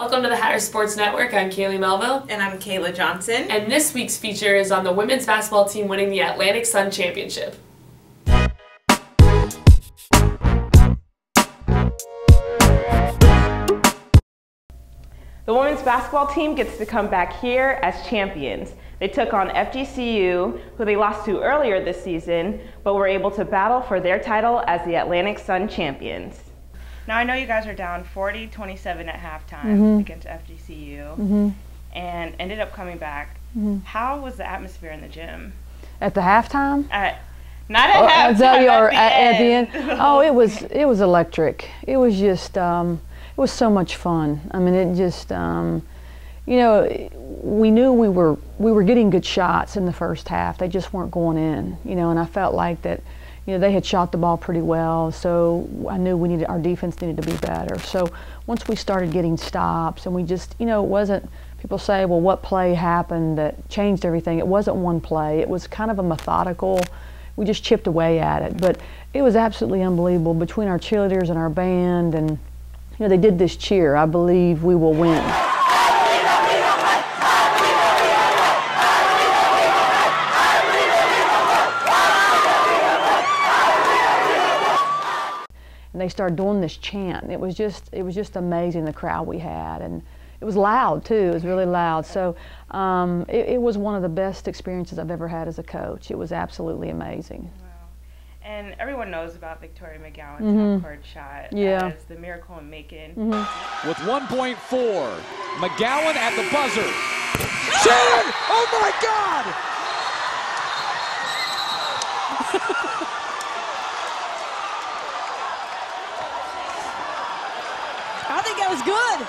Welcome to the Hatter Sports Network. I'm Kaylee Melville. And I'm Kayla Johnson. And this week's feature is on the women's basketball team winning the Atlantic Sun Championship. The women's basketball team gets to come back here as champions. They took on FGCU, who they lost to earlier this season, but were able to battle for their title as the Atlantic Sun champions. Now I know you guys are down 40-27 at halftime against FGCU and ended up coming back. How was the atmosphere in the gym? At the halftime? Not at halftime, at the end. Oh, it was electric. It was just it was so much fun. I mean, it just you know, we knew we were getting good shots in the first half. They just weren't going in, you know, and I felt like that, you know, they had shot the ball pretty well, so I knew our defense needed to be better. So once we started getting stops and we just, you know, it wasn't, people say, well, what play happened that changed everything? It wasn't one play. It was kind of a methodical, we just chipped away at it. But it was absolutely unbelievable between our cheerleaders and our band, and, you know, they did this cheer, I believe we will win. And they started doing this chant. It was just amazing, the crowd we had, and it was loud too. It was really loud. So it was one of the best experiences I've ever had as a coach. It was absolutely amazing. Wow. And everyone knows about Victoria McGowan's half-court shot as the miracle in Macon. With 1.4, McGowan at the buzzer. Shannon! Oh my God! I think that was good.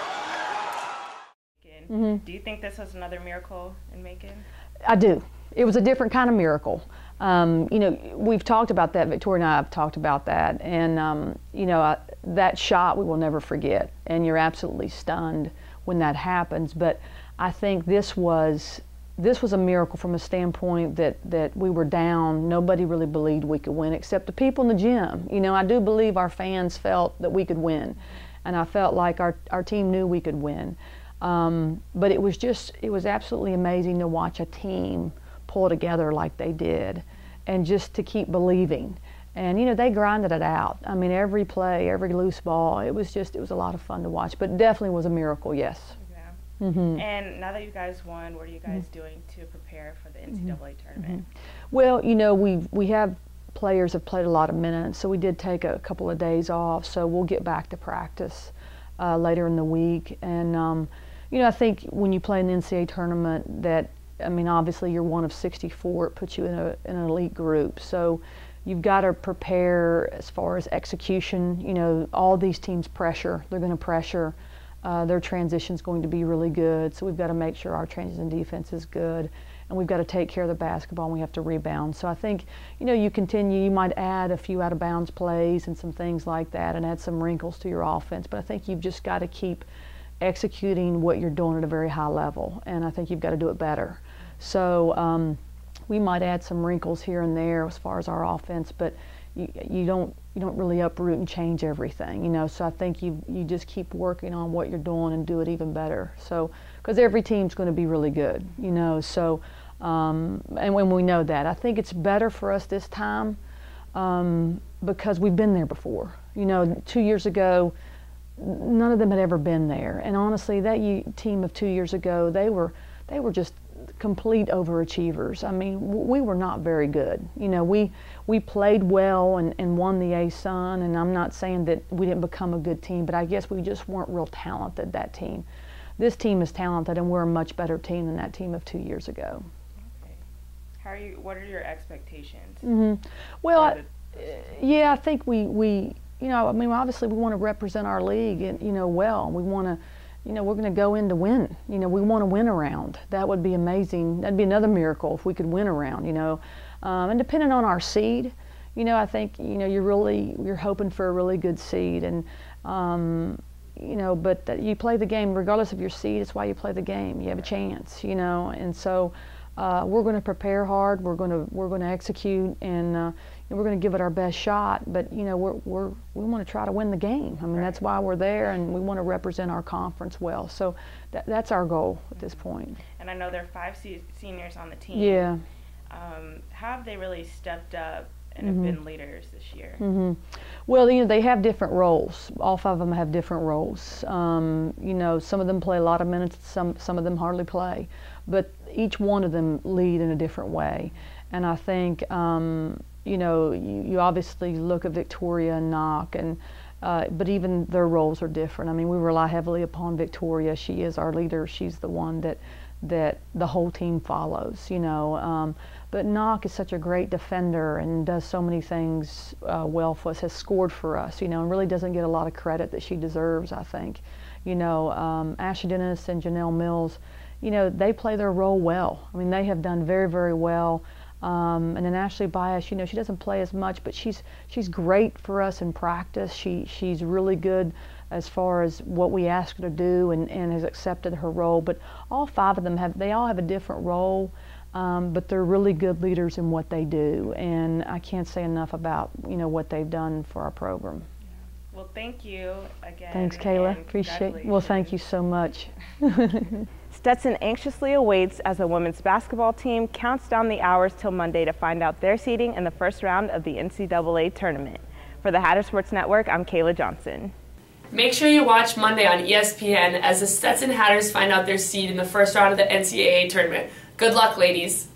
Do you think this was another miracle in Macon? I do. It was a different kind of miracle. You know, we've talked about that. Victoria and I have talked about that, and you know, that shot we will never forget. And you're absolutely stunned when that happens. But I think this was a miracle from a standpoint that we were down. Nobody really believed we could win except the people in the gym. You know, I do believe our fans felt that we could win, and I felt like our team knew we could win. But it was absolutely amazing to watch a team pull together like they did, and just to keep believing. And you know, they grinded it out. I mean, every play, every loose ball, it was a lot of fun to watch, but definitely was a miracle, yes. Yeah. And now that you guys won, what are you guys doing to prepare for the NCAA tournament? Well, you know, we have players have played a lot of minutes, so we did take a couple of days off, so we'll get back to practice later in the week. And you know, I think when you play an NCAA tournament, that, I mean, obviously you're one of 64. It puts you in an elite group. So you've got to prepare as far as execution. You know, all these teams pressure. They're going to pressure. Their transition's going to be really good. So we've got to make sure our transition defense is good. And we've got to take care of the basketball, and we have to rebound. So I think, you know, you might add a few out-of-bounds plays and some things like that and add some wrinkles to your offense. But I think you've just got to keep executing what you're doing at a very high level, and I think you've got to do it better. So we might add some wrinkles here and there as far as our offense, but you don't really uproot and change everything, you know. So I think you just keep working on what you're doing and do it even better. So because every team's going to be really good, you know. So and when we know that, I think it's better for us this time because we've been there before. You know, 2 years ago, none of them had ever been there, and honestly, that team of 2 years ago, they were just complete overachievers. I mean, we were not very good. You know, we played well and won the ASUN, and I'm not saying that we didn't become a good team, but I guess we just weren't real talented, that team. This team is talented, and we're a much better team than that team of 2 years ago. Okay. What are your expectations? Well, yeah, I think we you know, I mean, obviously we want to represent our league, and, you know, well. We want to, you know, we're going to go in to win. You know, we want to win a round. That would be amazing. That'd be another miracle if we could win a round, you know. And depending on our seed, you know, I think, you know, you're hoping for a really good seed, and you know, but you play the game regardless of your seed. It's why you play the game. You have a chance, you know, and so we're going to prepare hard. We're going to execute, and we're going to give it our best shot, but we want to try to win the game. I mean, that's why we're there, and we want to represent our conference well. So that's our goal at this point. And I know there are 5 seniors on the team. Yeah. How have they really stepped up and have been leaders this year? Well, they have different roles. All 5 of them have different roles. Some of them play a lot of minutes, some of them hardly play, but each one of them lead in a different way. And I think you obviously look at Victoria and Knock, and but even their roles are different. I mean, we rely heavily upon Victoria. She is our leader. She's the one that the whole team follows, but Knock is such a great defender and does so many things well for us, has scored for us, and really doesn't get a lot of credit that she deserves, I think. Ashley Dennis and Janelle Mills, they play their role well. I mean, they have done very, very well. And then Ashley Bias, she doesn't play as much, but she's great for us in practice. She's really good as far as what we ask her to do, and has accepted her role. But all 5 of them they all have a different role, but they're really good leaders in what they do. And I can't say enough about what they've done for our program. Well, thank you again. Thanks, Kayla. Appreciate it. Well, thank you so much. Stetson anxiously awaits as the women's basketball team counts down the hours till Monday to find out their seeding in the first round of the NCAA tournament. For the Hatter Sports Network, I'm Kayla Johnson. Make sure you watch Monday on ESPN as the Stetson Hatters find out their seed in the first round of the NCAA tournament. Good luck, ladies.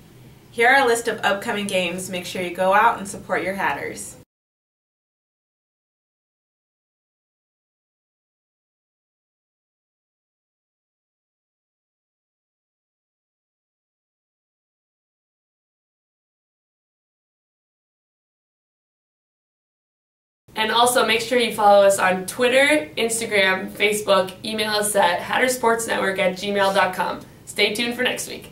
Here are a list of upcoming games. Make sure you go out and support your Hatters. And also make sure you follow us on Twitter, Instagram, Facebook, email us at hattersportsnetwork@gmail.com. Stay tuned for next week.